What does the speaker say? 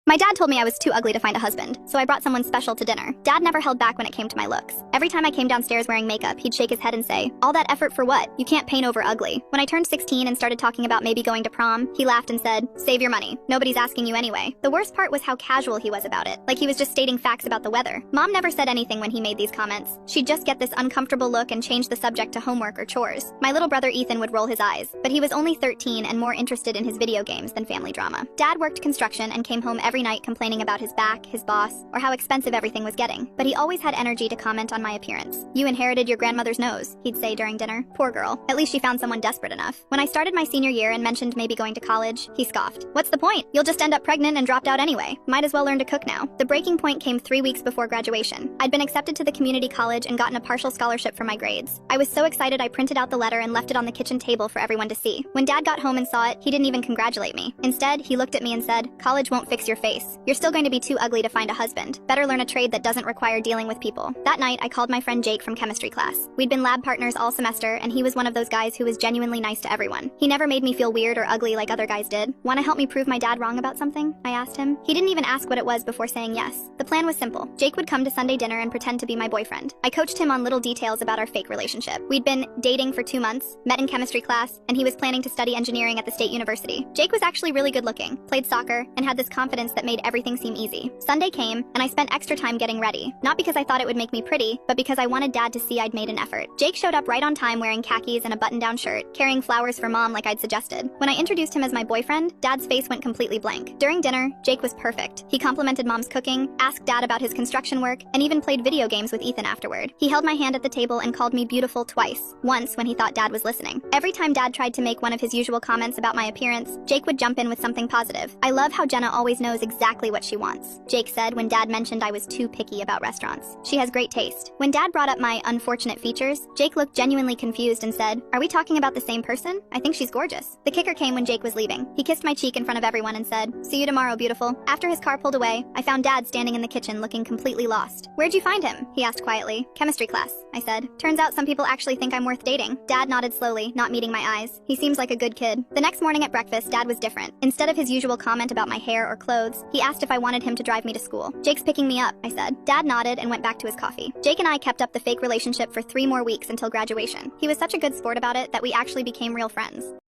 My dad told me I was too ugly to find a husband, so I brought someone special to dinner. Dad never held back when it came to my looks. Every time I came downstairs wearing makeup, he'd shake his head and say, "All that effort for what? You can't paint over ugly." When I turned 16 and started talking about maybe going to prom, he laughed and said, "Save your money. Nobody's asking you anyway." The worst part was how casual he was about it, like he was just stating facts about the weather. Mom never said anything when he made these comments. She'd just get this uncomfortable look and change the subject to homework or chores. My little brother Ethan would roll his eyes, but he was only 13 and more interested in his video games than family drama. Dad worked construction and came home every night complaining about his back, his boss, or how expensive everything was getting. But he always had energy to comment on my appearance. "You inherited your grandmother's nose," he'd say during dinner. Poor girl. At least she found someone desperate enough. When I started my senior year and mentioned maybe going to college, he scoffed. "What's the point? You'll just end up pregnant and dropped out anyway. Might as well learn to cook now." The breaking point came 3 weeks before graduation. I'd been accepted to the community college and gotten a partial scholarship for my grades. I was so excited I printed out the letter and left it on the kitchen table for everyone to see. When Dad got home and saw it, he didn't even congratulate me. Instead, he looked at me and said, "College won't fix your face. You're still going to be too ugly to find a husband. Better learn a trade that doesn't require dealing with people." That night, I called my friend Jake from chemistry class. We'd been lab partners all semester, and he was one of those guys who was genuinely nice to everyone. He never made me feel weird or ugly like other guys did. "Want to help me prove my dad wrong about something?" I asked him. He didn't even ask what it was before saying yes. The plan was simple. Jake would come to Sunday dinner and pretend to be my boyfriend. I coached him on little details about our fake relationship. We'd been dating for 2 months, met in chemistry class, and he was planning to study engineering at the state university. Jake was actually really good looking, played soccer, and had this confidence that made everything seem easy. Sunday came, and I spent extra time getting ready. Not because I thought it would make me pretty, but because I wanted Dad to see I'd made an effort. Jake showed up right on time wearing khakis and a button-down shirt, carrying flowers for Mom like I'd suggested. When I introduced him as my boyfriend, Dad's face went completely blank. During dinner, Jake was perfect. He complimented Mom's cooking, asked Dad about his construction work, and even played video games with Ethan afterward. He held my hand at the table and called me beautiful twice, once when he thought Dad was listening. Every time Dad tried to make one of his usual comments about my appearance, Jake would jump in with something positive. "I love how Jenna always knows exactly what she wants," Jake said when Dad mentioned I was too picky about restaurants. "She has great taste." When Dad brought up my unfortunate features, Jake looked genuinely confused and said, "Are we talking about the same person? I think she's gorgeous." The kicker came when Jake was leaving. He kissed my cheek in front of everyone and said, "See you tomorrow, beautiful." After his car pulled away, I found Dad standing in the kitchen looking completely lost. "Where'd you find him?" he asked quietly. "Chemistry class," I said. "Turns out some people actually think I'm worth dating." Dad nodded slowly, not meeting my eyes. He seems like a good kid. The next morning at breakfast, Dad was different. Instead of his usual comment about my hair or clothes, he asked if I wanted him to drive me to school. "Jake's picking me up," I said. Dad nodded and went back to his coffee. Jake and I kept up the fake relationship for 3 more weeks until graduation. He was such a good sport about it that we actually became real friends.